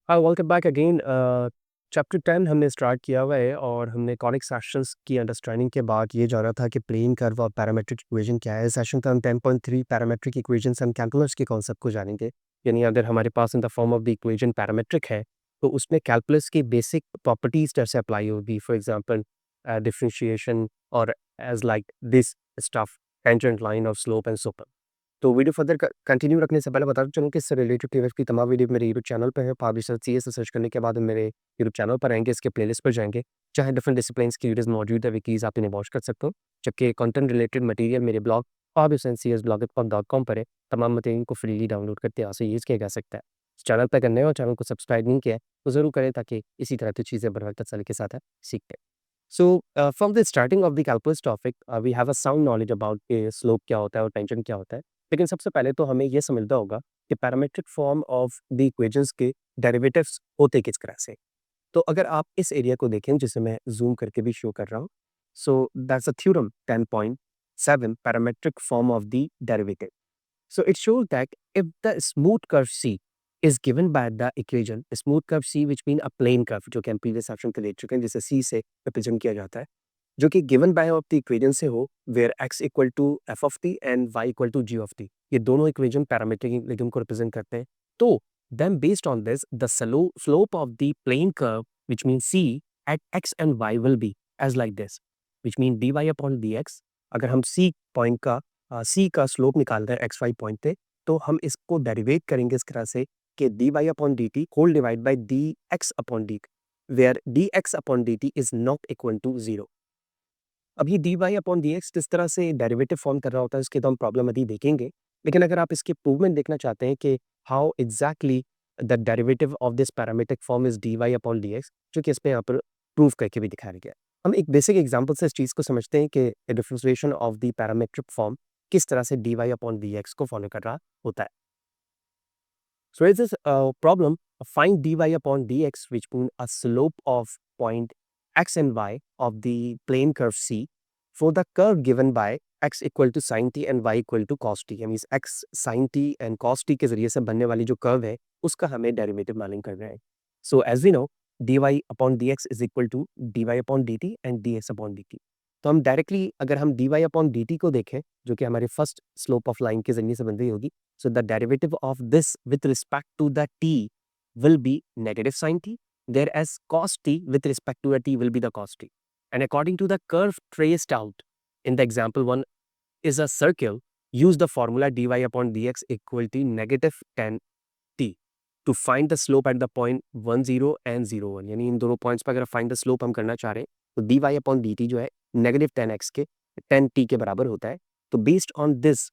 Hi welcome back again. Chapter 10 हमने start किया हुआ है और हमने कॉनिक सेक्शंस की अंडरस्टैंडिंग के बाद ये जाना था कि प्लेन कर्व और पैरामेट्रिक इक्वेशन क्या है। सेशन का हम 10.3 पैरामेट्रिक इक्वेशंस एंड कैलकुलस के कॉन्सेप्ट को जानेंगे। यानी अगर हमारे पास in the form of the equation parametric है तो उसमें कैलकुलस की बेसिक प्रॉपर्टीज कैसे अप्लाई होगी। फॉर एग्जांपल डिफरेंशिएशन और as like this stuff, tangent line और स्लोप एंड सो। तो वीडियो फर्दर कंटिन्यू रखने से पहले बताना चाहूँ कि इससे रिलेटेड प्रीवियस की तमाम वीडियो मेरे यूट्यूब चैनल पे है। आप रिसर्च सीए से सर्च करने के बाद मेरे यूट्यूब चैनल पर आएंगे, इसके प्लेलिस्ट पर जाएंगे, चाहे डिफरेंट डिसिप्लिन्स की वीडियोस मौजूद है, विकीज आप इन्हें वॉच कर सकते हो। जबकि कंटेंट रिलेटेड मटेरियल मेरे ब्लॉग fabiusandcsblogspot.com पर है। तमाम मटेरियल को फ्रीली डाउनलोड करते हैं, यूज़ किया जा सकता है। इस चैनल पर करने और चैनल को सब्सक्राइब नहीं किया है तो ज़रूर करें ताकि इसी तरह की चीज़ें बर तसल्ली के साथ सीखते हैं। So, from the starting of the calculus topic, we have a sound knowledge about slope क्या होता है और टेंजेंट क्या होता है। लेकिन सबसे पहले तो हमें ये समझना होगा कि parametric form of the equations के डेरिवेटिव्स होते किस तरह से। तो अगर आप इस एरिया को देखें जिसे मैं जूम करके भी शो कर रहा हूँ, so that's a theorem 10.7 parametric form of the derivative. So it shows that if the smooth curve C is given by the equation, smooth curve C which mean a plane curve, जो कि हम previous section पे देख चुके हैं, जिसे C से represent किया जाता है, जो कि given by of the equation से हो, where x equal to f of t and y equal to g of t, ये दोनों equation parametric equation को represent करते हैं। तो then based on this, the slope of the plane curve which means C at x and y will be as like this, which mean dy upon dx। अगर हम C point का सी का slope निकाल रहे हैं एक्स वाई पॉइंट पे, तो हम इसको डेरिवेट करेंगे इस तरह से कि d Y upon D t whole divide by d x upon d, where d x upon D t is not equal to zero. अब ये d Y upon D x किस तरह से डेरिवेटिव फॉर्म कर रहा होता है इसके तो हम प्रॉब्लम अभी देखेंगे। लेकिन अगर आप इसके प्रूवमेंट देखना चाहते हैं कि how exactly the derivative of this parametric form is d Y upon D x, जो कि इस पे यहाँ पर प्रूव करके भी दिखाया गया है। हम एक बेसिक एग्जाम्पल से इस चीज़ को समझते हैं कि differentiation of the parametric form किस तरह से d Y upon D x को फॉलो कर रहा होता है। So is this problem, find dy upon dx which mean a slope of point x and y of the plane curve C for the curve given by x equal to sin t and y equal to cos t। means x sin t and cos t के जरिए से बनने वाली जो curve है उसका हमें derivative मालूम करना है। So as we know, dy upon dx is equal to dy upon dt and dx upon dt। तो हम डायरेक्टली अगर हम dy upon dt को देखें, जो कि हमारे फर्स्ट स्लोप ऑफ लाइन के जरिए से बन रही होगी, so the derivative of this with respect to the t will be negative sin t, whereas cos t with respect to a t will be the cos t. And according to the curve traced out in the example 1 is a circle, use the formula dy upon dx equal to negative tan t to find the slope at the point 1 0 and 0 1। यानी इन दोनों points पर अगर find the slope हम करना चाह रहे हैं तो dy अपॉन dt जो है नेगेटिव tan x के tan t के बराबर होता है। तो based on this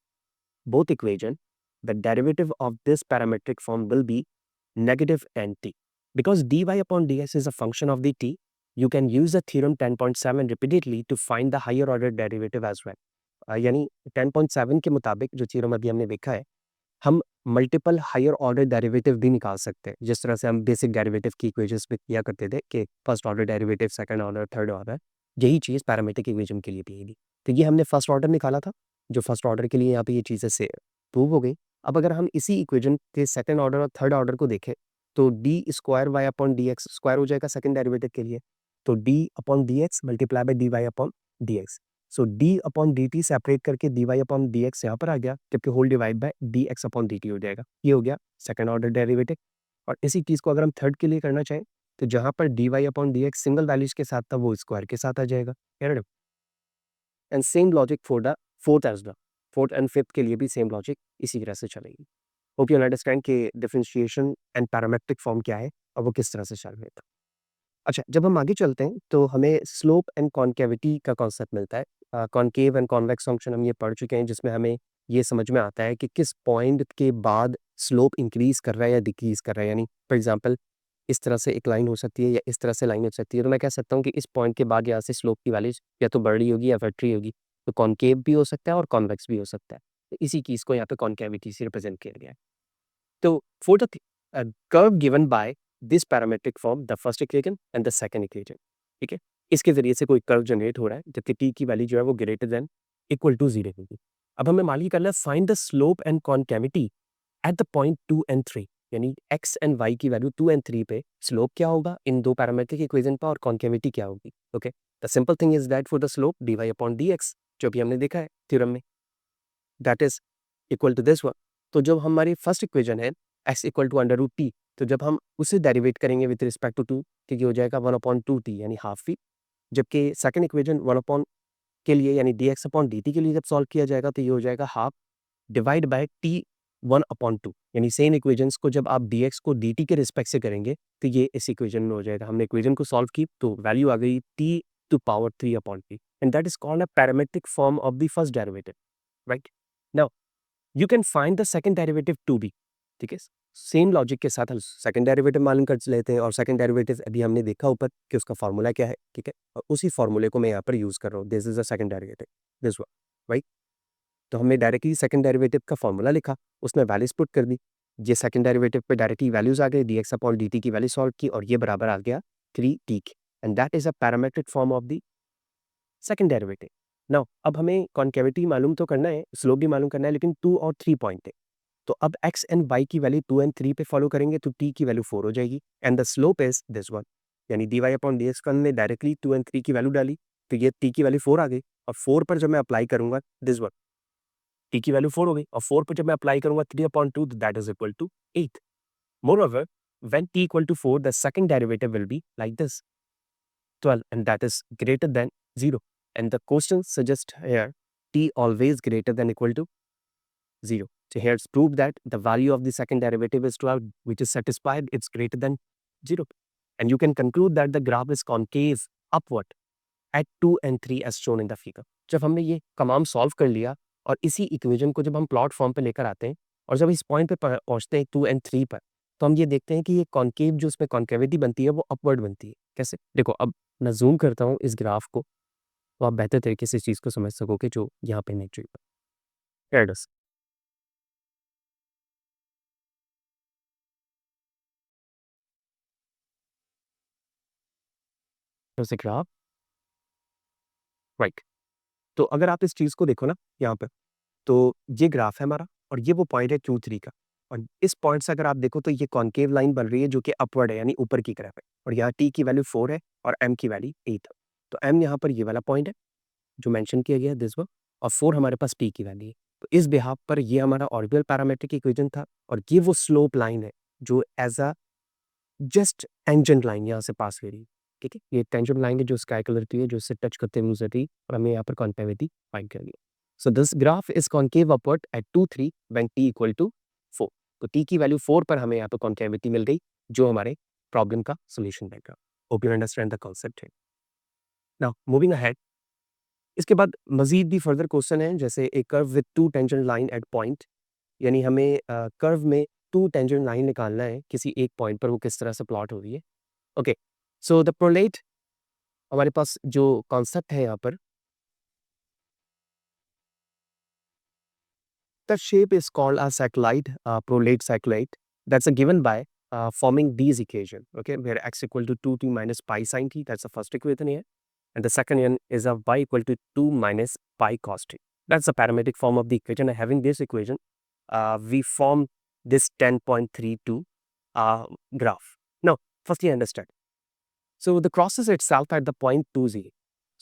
both equation, the derivative of this parametric form will be negative n t. Because dy upon ds is a function of the t, you can use the theorem 10.7 repeatedly to find the higher order derivative as well। यानी 10.7 के मुताबिक जो theorem अभी हमने देखा है, हम multiple higher order derivative भी निकाल सकते हैं, जिस तरह से हम बेसिक डेरिवेटिव की इक्वेशंस में किया करते थे कि first order derivative, second order, third order. यही चीज़ पैरामेट्रिक इक्वेशन के लिए भी है। तो ये हमने फर्स्ट ऑर्डर निकाला था, जो फर्स्ट ऑर्डर के लिए यहाँ पे ये चीज़ें से प्रूव हो गई। अब अगर हम इसी इक्वेशन के सेकंड ऑर्डर और थर्ड ऑर्डर को देखें तो D square Y upon D X square हो जाएगा सेकंड डेरिवेटिव के लिए। तो D upon D X multiply by D Y upon D X. So D upon D T separate करके D Y upon D X यहाँ पर आ गया, जबकि whole divide by D x upon D T हो जाएगा। ये हो गया सेकंड ऑर्डर डेरिवेटिव। और इसी चीज़ को अगर हम थर्ड के लिए करना चाहें तो जहाँ पर d Y upon D x single values के साथ था वो स्क्वायर के साथ आ जाएगा। And same logic for the fourth as the fourth and fifth के लिए भी सेम लॉजिक इसी तरह से चलेगी। होप यू अंडरस्टैंड कि डिफरेंशिएशन एंड पैरामेट्रिक फॉर्म क्या है और वो किस तरह से चल रहा था। अच्छा, जब हम आगे चलते हैं तो हमें स्लोप एंड कॉन्केविटी का कॉन्सेप्ट मिलता है। कॉन्केव एंड कॉन्वेक्स फंक्शन हम ये पढ़ चुके हैं, जिसमें हमें ये समझ में आता है कि किस पॉइंट के बाद स्लोप इंक्रीज कर रहा है या डिक्रीज कर रहा है। यानी फॉर एग्जांपल इस तरह से एक लाइन हो सकती है या इस तरह से लाइन हो सकती है, तो मैं कह सकता हूँ कि इस पॉइंट के बाद यहाँ से स्लोप की वैल्यू या तो बढ़ रही होगी या घट रही होगी। तो कॉन्केव भी हो सकता है और कॉन्वेक्स भी हो सकता है। तो इसी चीज़ को यहाँ पे कॉन्केविटी से रिप्रेजेंट किया गया है। तो for the curve given by this parametric form, the first equation and the second equation, ठीक है, इसके जरिए से कोई कर्व जनरेट हो रहा है जबकि t की वैल्यू जो है वो ग्रेटर देन इक्वल टू 0 होगी। अब हमें मालूम करना है find the slope and concavity eight the point 2 and 3। यानी x एंड y की वैल्यू 2 एंड 3 पे स्लोप क्या होगा इन दो पैरामीट्रिक इक्वेशन पर और कॉन्केविटी क्या होगी. Okay, the simple thing is that for the slope dy upon dx, जो भी हमने देखा है थ्योरम में, that is equal to this one. तो जब हमारी फर्स्ट इक्वेशन है x equal to under root t, तो जब हम उसे डेरिवेट करेंगे विद रिस्पेक्ट टू टू, क्योंकि हो जाएगा 1 अपॉन 2t यानी हाफ वी. जबकि सेकंड इक्वेशन 1 अपॉन के लिए यानी dx अपॉन dt के लिए जब सॉल्व किया जाएगा तो ये हो जाएगा half divide by t 1 upon 2. यानी सेम इक्वेशंस को जब आप dx को dt के रिस्पेक्ट से करेंगे तो ये इस इक्वेशन में हो जाएगा. हमने इक्वेशन को सॉल्व की तो वैल्यू आ गई t to power 3 upon t, and that is called a parametric form of the first derivative. Right now you can find the second derivative to be. ठीक है, सेम लॉजिक के साथ हम सेकंड डेरिवेटिव मालूम कर लेते हैं, और सेकंड डेरिवेटिव अभी हमने देखा ऊपर कि उसका फार्मूला क्या है. ठीक है, और उसी फार्मूले को मैं यहाँ पर यूज कर रहा हूँ. This is the second derivative, this one. Right, तो हमने डायरेक्टली सेकंड डेरिवेटिव का फार्मूला लिखा, उसमें वैल्यूज पुट कर दी. ये सेकंड डेरिवेटिव पे डायरेक्टली वैल्यूज आ गई, dx अपॉन dt की वैल्यू सॉल्व की और ये बराबर आ गया 3t के, and that is a parametric form of the second derivative. Now अब हमें कॉन्केविटी मालूम तो करना है, स्लोप भी मालूम करना है, लेकिन 2 और 3 पॉइंट है. तो अब x एंड y की वैल्यू 2 एंड 3 पे फॉलो करेंगे तो t की वैल्यू 4 हो जाएगी, and the slope is this one. यानी dy अपॉन dx को हमने डायरेक्टली 2 एंड 3 की वैल्यू डाली तो ये t की वैल्यू 4 आ गई, और 4 पर जब मैं अप्लाई करूंगा दिस वन, t की वैल्यू 4 हो गई, और 4 पर जब मैं अप्लाई करूंगा 3 upon 2 that is equal to 8. Moreover, when t equal to 4, the second derivative will be like this, 12, and that is greater than 0. And the question suggests here t always greater than equal to 0. So here it's proved that the value of the second derivative is 12, which is satisfied, it's greater than 0. And you can conclude that the graph is concave upward at 2 and 3 as shown in the figure. जब हमने ये कमाम solve कर लिया और इसी equation को जब हम प्लॉट फॉर्म पे लेकर आते हैं और जब इस पॉइंट पे पहुंचते हैं 2 एंड 3 पर, तो हम ये देखते हैं कि ये कॉन्केव जो उसमें कॉन्केविटी बनती है वो अपवर्ड बनती है. कैसे? देखो, अब मैं जूम करता हूँ इस ग्राफ को तो आप बेहतर तरीके से इस चीज़ को समझ सकोगे जो यहाँ पे नहीं चाहिए. Here it is. Here's the graph. Right, तो अगर आप इस चीज़ को देखो ना यहाँ पर, तो ये ग्राफ है हमारा और ये वो पॉइंट है 2 3 का, और इस पॉइंट से अगर आप देखो तो ये कॉन्केव लाइन बन रही है जो कि अपवर्ड है यानी ऊपर की तरफ है, और यहाँ t की वैल्यू 4 है और m की वैल्यू 8 है. तो m यहाँ पर ये वाला पॉइंट है जो मेंशन किया गया है दिस वन, और 4 हमारे पास t की वैल्यू है. तो इस बिहाफ पर ये हमारा ऑर्बिटल पैरामीट्रिक इक्वेशन था, और ये वो स्लोप लाइन है जो as a just tangent line यहाँ से पास हो रही है. ठीक है, ये टेंजेंट लाइन है जो स्काई कलर की है, जो इससे टच करते हुए गुजर रही है, और हमें यहाँ पर कॉन्केविटी फाइंड करनी है. So this graph is concave upward at 2 3 when t equal to 4. तो t की वैल्यू 4 पर हमें यहाँ पर कॉन्केविटी मिल गई जो हमारे प्रॉब्लम का सोल्यूशन देगा. Hope you understand the concept है. नाउ मूविंग अहेड, इसके बाद मजीद भी फर्दर क्वेश्चन है, जैसे a curve with 2 tangent line at point, यानी हमें कर्व में 2 टेंजेंट लाइन निकालना है किसी एक पॉइंट पर, वो किस तरह से प्लॉट हो रही है. ओके, सो द प्रोलेट, हमारे पास जो कॉन्सेप्ट है यहाँ पर, the shape is called a cycloid, prolate cycloid, that's given by forming these equation, okay, where x equal to 2t minus pi sin t, that's the first equation here, and the second one is a y equal to 2 minus pi cos t. That's the parametric form of the equation. And having this equation, we form this 10.32 graph. Now, firstly understand. So the crosses itself at the point 2 0.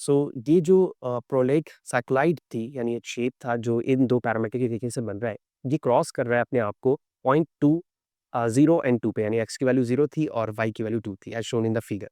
सो ये जो prolate cycloid थी, यानी एक shape था जो इन दो parameter के तरीके से बन रहा है, ये क्रॉस कर रहा है अपने आप को पॉइंट 2 0 एंड 2 पे, यानी x की वैल्यू 0 थी और y की वैल्यू 2 थी as shown in the figure.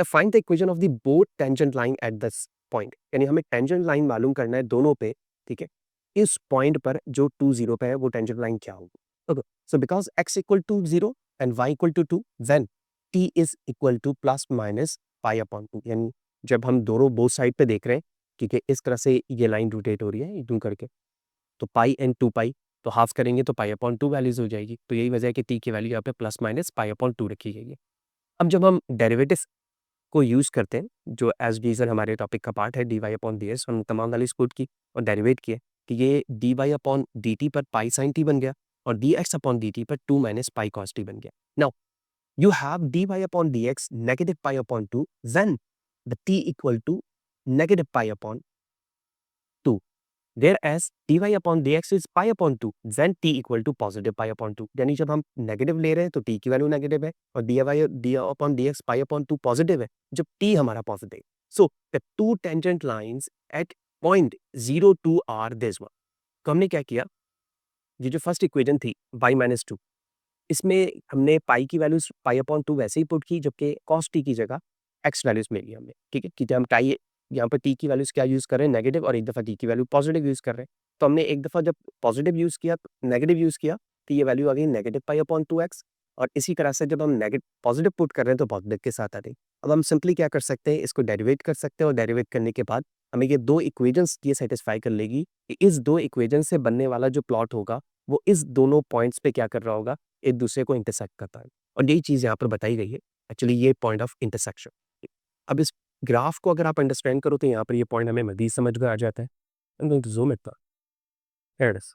Find the equation of the both tangent line at this point, यानी हमें टेंजेंट लाइन मालूम करना है दोनों पे. ठीक है, इस पॉइंट पर जो 2 0 पे है वो टेंजेंट लाइन क्या होगी. Okay, so because x equal to 0 and y equal to 2, then t is equal to plus minus pi upon 2. यानी जब हम दोनों बोथ साइड पे देख रहे हैं, ठीक है, इस तरह से ये लाइन रोटेट हो रही है यूं करके, तो पाई एंड 2 पाई, तो हाफ करेंगे तो पाई अपॉन 2 वैल्यूज हो जाएगी. तो यही वजह है कि t की वैल्यू यहाँ पे प्लस माइनस पाई अपॉन 2 रखी गई है. अब जब हम डेरिवेटिव को यूज़ करते हैं, जो एज यूजुअल हमारे टॉपिक का पार्ट है d Y upon d s, हम तमाम वाली स्कूट की और डेरिवेट किए कि ये d Y upon D t पर पाई साइन टी बन गया और d x upon D t पर 2 माइनस पाई कॉस टी बन गया. Now you have dy upon dx negative pi upon 2, then the t equal to negative pi upon 2. There as dy upon dx is pi upon 2 then t equal to positive pi upon 2, यानी जब हम negative ले रहे हैं तो t की value negative है और dy upon dx pi upon 2 positive है जब t हमारा positive. So the two tangent lines at point 02 are this one. तो हमने क्या किया, ये जो फर्स्ट इक्वेशन थी y माइनस 2, इसमें हमने पाई की वैल्यूज पाई अपॉन 2 वैसे ही पुट की, जबकि कॉस टी की जगह एक्स वैल्यूज मिली हमने, ठीक है, कि जब हम टाई यहाँ पर टी की वैल्यूज क्या यूज कर रहे हैं नेगेटिव, और एक दफा टी की वैल्यू पॉजिटिव यूज कर रहे हैं। तो हमने एक दफा जब पॉजिटिव यूज किया, नेगेटिव यूज किया, तो ये वैल्यू आ गई नेगेटिव पाई अपॉन 2x, और इसी तरह से जब हम नेगेटिव पॉजिटिव पुट कर रहे हैं तो पॉजिटिव के साथ आ गई। अब हम सिंपली क्या कर सकते हैं, इसको डेरिवेट कर सकते हैं, और डेरिवेट करने के बाद हमें ये दो इक्वेशंस ये सेटिस्फाई कर लेगी कि इस दो इक्वेशन से बनने वाला जो प्लॉट होगा वो इस दोनों पॉइंट्स पे क्या कर रहा होगा, एक दूसरे को इंटरसेक्ट करता है। और यही चीज़ यहाँ पर बताई गई है, एक्चुअली ये पॉइंट ऑफ इंटरसेक्शन। अब इस ग्राफ को अगर आप अंडरस्टैंड करो तो यहाँ पर ये पॉइंट हमें मज़ीद समझ में आ जाता है। I'm going to zoom it now. Here it is.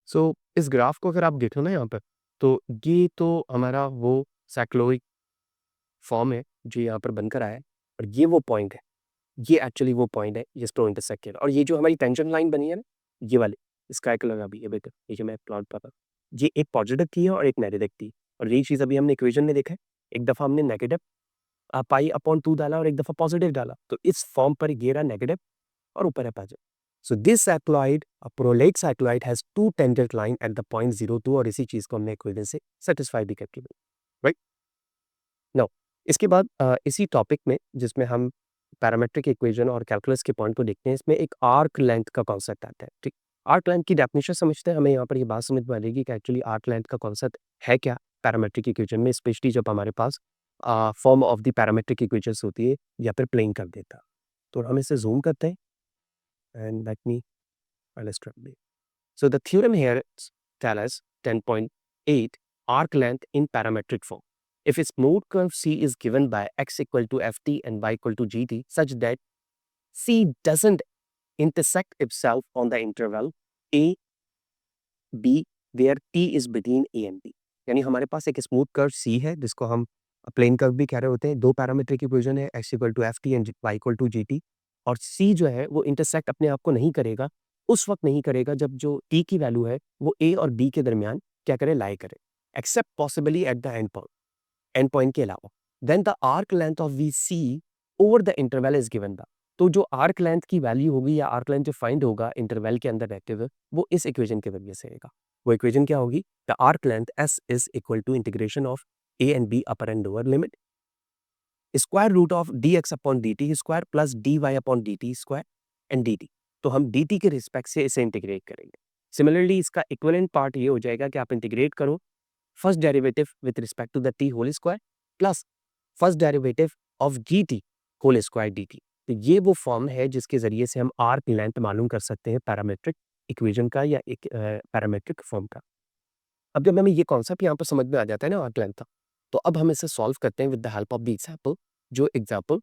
सो इस ग्राफ को अगर आप देखो ना यहाँ पर, तो ये तो हमारा वो साइक्लोइड फॉर्म है जो यहाँ पर बनकर आया है, और ये वो पॉइंट है, ये एक्चुअली वो पॉइंट है जिस पर इंटरसेक्ट किया। और ये जो हमारी टेंशन लाइन बनी है ना, ये वाली, इसका एक लगा भी है बेटा, ये जो मैं प्लॉट पर, ये एक पॉजिटिव की है और एक नेगेटिव की। और यही चीज़ अभी हमने इक्वेशन में देखा है, एक दफ़ा हमने नेगेटिव पाई अपॉन 2 डाला और एक दफ़ा पॉजिटिव डाला, तो इस फॉर्म पर ये रहा नेगेटिव और ऊपर है positive. So this cycloid, a prolate cycloid has two tangent line at the point 02, और इसी चीज़ को हमने इक्वेशन से सेटिस्फाई भी करके, राइट। नाउ इसके बाद इसी टॉपिक में जिसमें हम पैरामेट्रिक इक्वेशन और कैलकुलस के पॉइंट को देखते हैं, इसमें एक आर्क लेंथ का कॉन्सेप्ट आता है, ठीक। आर्क लेंथ की डेफिनेशन समझते हैं, हमें यहाँ पर ये बात समझ में आ जाएगी कि एक्चुअली आर्क लेंथ का कॉन्सेप्ट है क्या पैरामेट्रिक इक्वेशन में, स्पेशली जब हमारे पास form of the parametric equations होती है या फिर प्लेन कर देता। तो हम इसे जूम करते हैं and let me illustrate. So the theorem here tell us 10.8 arc length in parametric form. If a smooth curve C is given by x equal to ft and y equal to gt such that C doesn't intersect itself on the interval a b where t is between a and b. यानी हमारे पास एक smooth curve C है जिसको हम plane curve भी कह रहे होते हैं, दो पैरामीट्रिक इक्वेशन है x equal to ft and y equal to gt, और C जो है वो इंटरसेक्ट अपने आप को नहीं करेगा, उस वक्त नहीं करेगा जब जो t की वैल्यू है वो a और b के दरमियान क्या करे, लाई करे, except possibly at the end point के अलावा। Then the arc length of v c over the interval is given the, तो जो आर्क लेंथ की वैल्यू होगी या आर्क लेंथ जो फाइंड होगा इंटरवल के अंदर रहते हुए, वो इस इक्वेशन के जरिए से आएगा। वो इक्वेशन क्या होगी, the arc length s is equal to integration of a and b upper and lower limit square root of dx upon dt square plus dy upon dt square and dt। तो हम dt के respect से इसे integrate करेंगे। Similarly इसका equivalent part ये हो जाएगा कि आप इंटीग्रेट करो first derivative with respect to the t whole square plus first derivative of gt whole square dt। तो ये वो फॉर्म है जिसके जरिए से हम आर्क लेंथ मालूम कर सकते हैं पैरामेट्रिक इक्वेशन का या एक पैरामेट्रिक फॉर्म का। अब जब हमें ये कॉन्सेप्ट यहाँ पर समझ में आ जाता है ना आर्क लेंथ का, तो अब हम इसे सॉल्व करते हैं with the help of the example जो एग्जाम्पल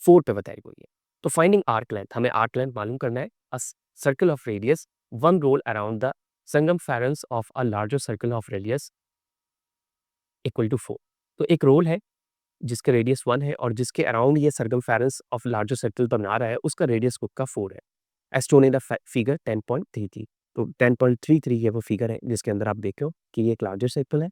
4 पे बताई गई है। तो फाइंडिंग आर्क लेंथ, हमें आर्क लेंथ मालूम करना है, a circle of radius one roll around the circumference of a larger circle of radius equal to 4। तो एक रोल है जिसका रेडियस 1 है और जिसके अराउंड ये सर्कमफेरेंस ऑफ लार्जर सर्कल बना रहा है, उसका रेडियस खुद का 4 है, as shown in the figure 10.33। तो 10.33 ये वो फिगर है जिसके अंदर आप देख रहे हो कि ये एक लार्जर सर्कल है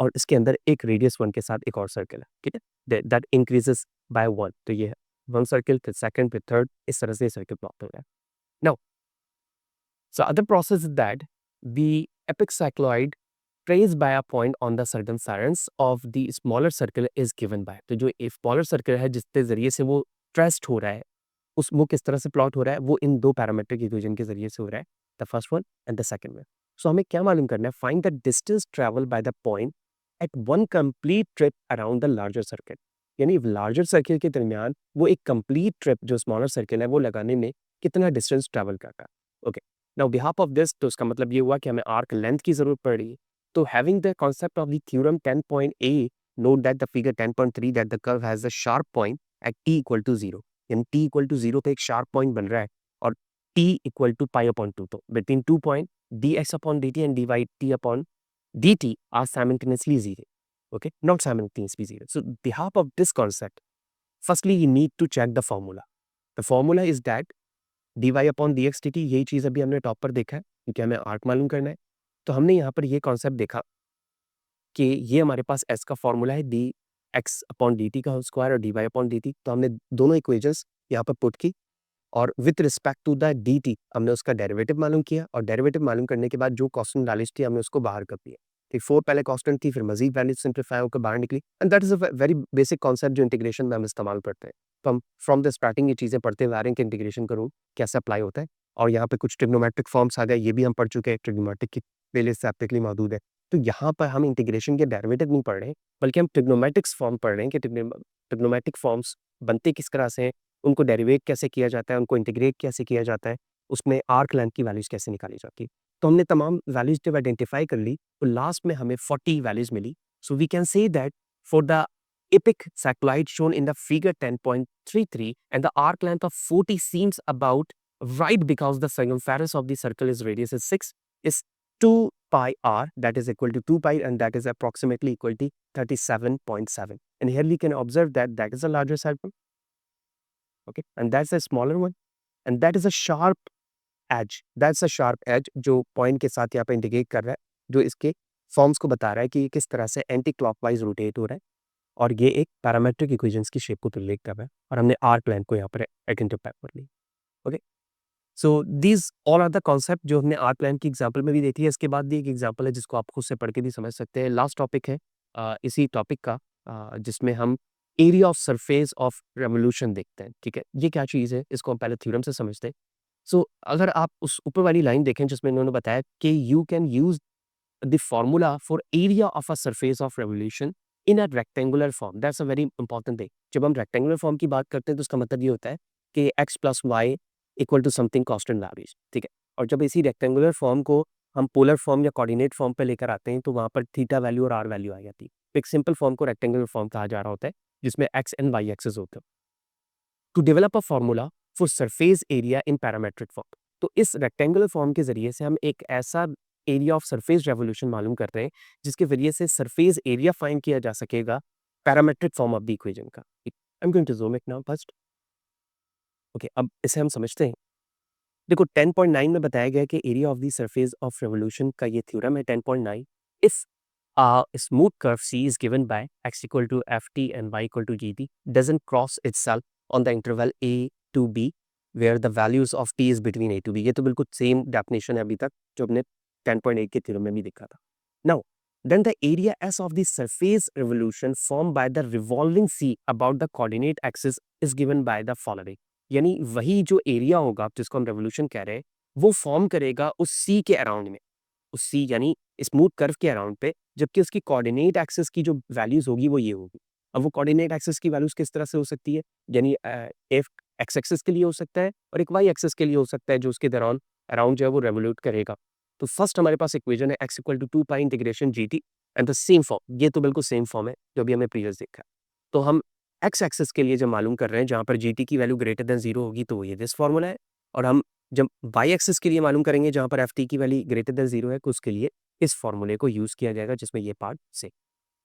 और इसके अंदर एक रेडियस 1 के साथ एक और सर्कल है, ठीक है, दैट इंक्रीजेस बाय 1। तो ये है 1 सर्कल, फिर सेकंड, फिर थर्ड, इस तरह से सर्कल प्लॉट हो रहा है। Now so other process is that the epic cycloid traced by a point on the circumference of the smaller circle is given by, तो जो स्मॉलर सर्कल है जिसके जरिए से वो ट्रेस्ड हो रहा है, उस वो किस तरह से प्लॉट हो रहा है, वो इन दो पैरामीट्रिक इक्वेशन के जरिए से हो रहा है, the first one and the second one. So हमें क्या मालूम करना है, find the distance travel by the point at one complete trip around the larger circle, यानी लार्जर सर्कल के दरमियान वो एक कंप्लीट ट्रिप जो स्मॉलर सर्कल है वो लगाने में कितना डिस्टेंस ट्रेवल कर रहा है। Okay, now behalf of this, तो इसका मतलब ये हुआ कि हमें आर्क लेंथ की जरूरत पड़ रही है। तो having the concept of the theorem 10.a, note that the figure 10.3 that the curve has the sharp point at t equal to 0, यानी t इक्वल टू 0 पे एक शार्प पॉइंट बन रहा है और t equal to pi upon 2. तो between 2 point dx upon dt and dy upon dt are simultaneously zero. Okay, not simultaneously zero. So behalf of this concept, firstly you need to check the formula. The formula is that dy upon dx dt, यही चीज़ अभी हमने top पर देखा है क्योंकि हमें arc मालूम करना है। तो हमने यहाँ पर ये कॉन्सेप्ट देखा कि ये हमारे पास s का फॉर्मूला है d x upon D t का होल स्क्वायर और d Y upon D t. तो हमने दोनों इक्वेशंस यहाँ पर पुट की और with respect to the d t हमने उसका डेरिवेटिव मालूम किया और डेरिवेटिव मालूम करने के बाद जो कांस्टेंट वैल्यूज थी हमने उसको बाहर कर दिया। ठीक, 4 पहले कांस्टेंट थी, फिर मजीद वैल्यूज सिंप्लीफाई होकर बाहर निकली and that is a very basic concept जो इंटीग्रेशन में हम इस्तेमाल करते हैं। तो हम फ्रॉम द स्टार्टिंग ये चीज़ें पढ़ते हुए आ रहे हैं कि इंटीग्रेशन का रूल कैसे अप्लाई होता है और यहाँ पे कुछ ट्रिग्नोमेट्रिक फॉर्म्स आ गए, ये भी हम पढ़ चुके हैं, ट्रिग्नोमेट्रिक की प्लेलिस्ट सेपरेटली मौजूद है। तो यहाँ पर हम इंटीग्रेशन के डेरिवेटिव नहीं पढ़ रहे हैं बल्कि हम ट्रिग्नोमेटिक्स फॉर्म पढ़ रहे हैं कि ट्रिग्नोमेटिक फॉर्म्स बनते किस तरह से हैं, उनको डेरिवेट कैसे किया जाता है, उनको इंटीग्रेट कैसे किया जाता है, उसमें आर्क लेंथ की वैल्यूज कैसे निकाली जाती है। तो हमने तमाम वैल्यूज जब आइडेंटिफाई कर ली तो लास्ट में हमें 40 वैल्यूज मिली। So we can say that for the epic cycloid shown in the figure 10.33 and the arc length of 40 seems about right because the circumference of the circle is radius is 6 is 2 pi r, that is equal to 2 pi and that is approximately equal to 37.7, and here we can observe that that is a larger circle, okay, and that's a smaller one and that is a sharp that's a sharp edge जो point के साथ यहाँ पे indicate कर रहा है, जो इसके फॉर्म्स को बता रहा है कि ये किस तरह से एंटी क्लॉकवाइज रोटेट हो रहा है और ये एक पैरामेट्रिक इक्वेशंस की शेप को रिलेट कर रहा है और हमने आर्क लेंथ को यहाँ पर आइडेंटिफाई कर ली। Okay, so these all are the concept जो हमने आर्क लेंथ की एग्जांपल में भी देखी है। इसके बाद भी एक एग्जांपल है जिसको आप खुद से पढ़ के भी समझ सकते हैं। लास्ट टॉपिक है इसी टॉपिक का जिसमें हम area of surface of revolution देखते हैं। ठीक है, ये क्या चीज़ है इसको हम पहले थ्योरम से समझते हैं। सो अगर आप उस ऊपर वाली लाइन देखें जिसमें इन्होंने बताया कि you can use the formula for area of a surface of revolution in a rectangular form, that's a very important thing. जब हम रेक्टेंगुलर फॉर्म की बात करते हैं तो उसका मतलब ये होता है कि x plus y equal to something constant values. ठीक है, और जब इसी रेक्टेंगुलर फॉर्म को हम पोलर फॉर्म या कोऑर्डिनेट फॉर्म पे लेकर आते हैं तो वहां पर थीटा वैल्यू और आर वैल्यू आ जाती है। तो एक सिंपल फॉर्म को रेक्टेंगुलर फॉर्म कहा जा रहा होता है जिसमें एक्स एंड वाई एक्सेस होते हैं। To develop a formula for surface area in parametric form, तो इस रेक्टेंगुलर फॉर्म के जरिए से हम एक ऐसा एरिया ऑफ सरफेस रेवोल्यूशन मालूम करते हैं जिसके जरिए से सरफेस एरिया फाइंड किया जा सकेगा parametric form of the equation का। I am going to zoom it now first. Okay, अब इसे हम समझते हैं। देखो 10.9 में बताया गया कि area of the surface of revolution का ये थ्योरम है 10.9। If a smooth curve C is given by x equal to ft and y equal to gt doesn't cross itself on the interval a to b where the values of t is between a to b। ये तो बिल्कुल same definition है अभी तक जो हमने 10.8 के theorem में भी देखा था। Now then the area S of the surface revolution formed by the revolving C about the coordinate axis is given by the following। यानी वही जो एरिया होगा जिसको हम रेवोल्यूशन कह रहे हैं वो फॉर्म करेगा उस C के अराउंड में, उस सी यानी स्मूथ कर्व के अराउंड पे, जबकि उसकी कोऑर्डिनेट एक्सिस की जो वैल्यूज होगी वो ये होगी। अब वो कोऑर्डिनेट एक्सिस की वैल्यूज किस तरह से हो सकती है, यानी एक एक्स एक्सिस के लिए हो सकता है और एक वाई एक्सिस के लिए हो सकता है जो उसके दौरान अराउंड जो है वो रेवोल्यूट करेगा। तो फर्स्ट हमारे पास इक्वेशन है x equal to 2 pi integration g t and the same form, ये तो बिल्कुल सेम फॉर्म है जो अभी हमने प्रीवियस देखा। तो हम एक्स एक्सिस के लिए जब मालूम कर रहे हैं जहाँ पर जी टी की वैल्यू ग्रेटर देन जीरो होगी तो ये दिस फॉर्मूला है, और हम जब वाई एक्सिस के लिए मालूम करेंगे जहां पर एफ टी की वैल्यू ग्रेटर देन जीरो है तो उसके लिए इस फॉर्मूले को यूज किया जाएगा जिसमें ये पार्ट से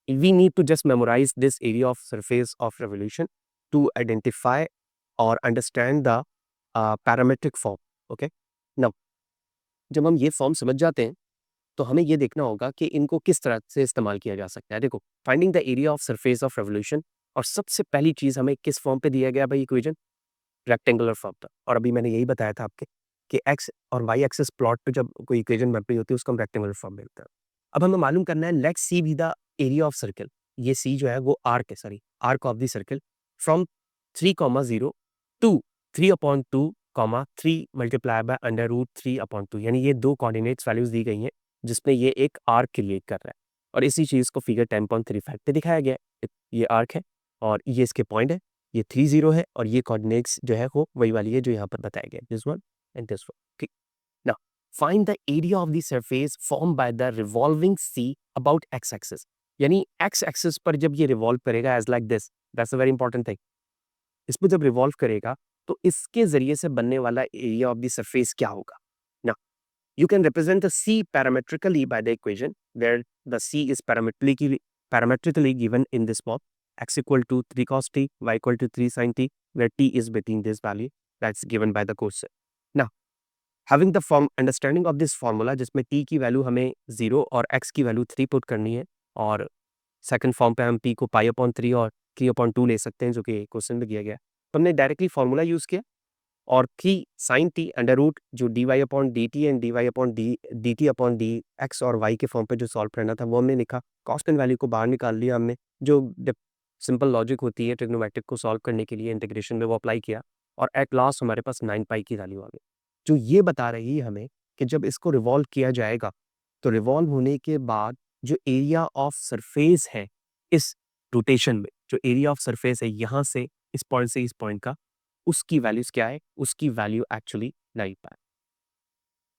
we need to just memorise this area of surface of revolution to identify और understand the parametric form. Okay, now जब हम ये फॉर्म समझ जाते हैं तो हमें ये देखना होगा कि इनको किस तरह से इस्तेमाल किया जा सकता है। देखो, finding the area of surface of revolution, और सबसे पहली चीज हमें किस फॉर्म पे दिया गया भाई इक्वेशन, रेक्टेंगुलर फॉर्म था। और अभी मैंने यही बताया था आपके कि एक्स और वाई एक्सिस प्लॉट पे जब कोई इक्वेशन बन रही होती है उसको हम रेक्टेंगुलर फॉर्म में होता है। अब हमें मालूम करना है let c be the area of circle, ये सी जो है वो आर्क है, sorry arc of the circle from 3,0 to 3/2, 3 multiply by under root 3/2, यानी ये दो कोऑर्डिनेट्स वैल्यूज दी गई हैं जिसमें ये एक आर्क क्रिएट कर रहा है और इसी चीज को फिगर 10.35 पे दिखाया गया है। ये आर्क है और ये इसके पॉइंट है, ये 30 है और ये कोऑर्डिनेट्स जो है वो वही वाली है जो यहाँ पर बताया गया है, this one and this one. ठीक, now find the area of the surface form by the revolving C about X axis, यानी एक्स एक्सिस पर जब ये रिवॉल्व करेगा as like this, that's a very important thing. इस पर जब revolve करेगा तो इसके ज़रिए से बनने वाला एरिया ऑफ द सरफेस क्या होगा? Now you can represent the C parametrically by the equation where the C is parametrically given in this form x equal to 3 cos t, y equal to 3 sin t, where t is between this value that's given by the question. Now, having the form understanding of this formula जिसमें t की value हमें 0 और x की value 3 put करनी है और second form पे हम p को पाई अपॉन 3 और 3 अपॉन 2 ले सकते हैं जो कि क्वेश्चन में दिया गया है। तो हमने डायरेक्टली फॉर्मूला यूज़ किया और three sine T under root जो D Y upon D T and D Y upon D T upon D X और वाई के फॉर्म पे जो सॉल्व करना था वो हमने लिखा। कांस्टेंट वैल्यू को बाहर निकाल लिया हमने, जो सिंपल लॉजिक होती है ट्रिग्नोमेट्रिक को सॉल्व करने के लिए इंटीग्रेशन में वो अप्लाई किया और एट लास्ट हमारे पास 9 पाई की वैल्यू आ गई, जो ये बता रही है हमें कि जब इसको रिवॉल्व किया जाएगा तो रिवॉल्व होने के बाद जो एरिया ऑफ सरफेस है इस रोटेशन में, जो एरिया ऑफ सरफेस है यहाँ से इस पॉइंट से इस पॉइंट का, उसकी वैल्यूज क्या है? उसकी वैल्यू एक्चुअली 9 पाई।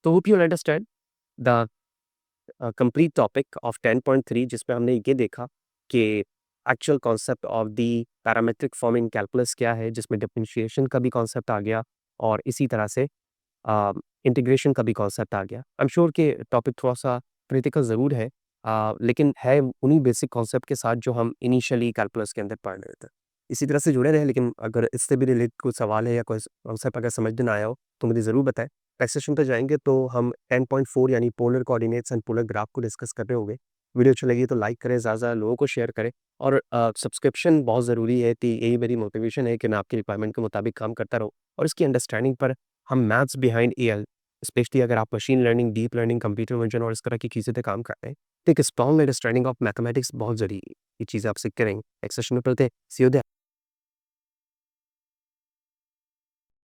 तो hope you understand the complete topic of 10.3 जिसमें हमने ये देखा कि actual concept of the parametric form in calculus क्या है, जिसमें डिफरेंशिएशन का भी कॉन्सेप्ट आ गया और इसी तरह से इंटीग्रेशन का भी कॉन्सेप्ट आ गया। आई एम श्योर कि टॉपिक थोड़ा सा क्रिटिकल ज़रूर है, लेकिन है उन्हीं बेसिक कॉन्सेप्ट के साथ जो हम इनिशियली कैलकुलस के अंदर पढ़ रहे थे। इसी तरह से जुड़े रहें, लेकिन अगर इससे भी रिलेटेड कोई सवाल है या कोई कॉन्सेप्ट अगर समझ में ना आया हो तो मुझे ज़रूर बताएं। नेक्स्ट सेशन पे जाएंगे तो हम 10.4 यानी polar coordinates and polar graph को डिस्कस कर रहे होंगे। वीडियो अच्छी लगी तो लाइक करें, ज़्यादा लोगों को शेयर करें और सब्सक्रिप्शन बहुत ज़रूरी है। तो यही मेरी मोटिवेशन है कि मैं आपकी रिक्वायरमेंट के मुताबिक काम करता रहूँ और इसकी अंडरस्टैंडिंग पर हम मैथ्स बिहाइंड एआई, स्पेशली अगर आप machine learning, deep learning, computer vision और इस तरह की चीज़ें पे काम कर रहे हैं तो एक स्ट्रॉन्ग अंडरस्टैंडिंग ऑफ मैथमेटिक्स बहुत ज़रूरी है। ये चीज़ें आप सीखते रहेंगे। नेक्स्ट सेशन में मिलते हैं। सी यू देयर।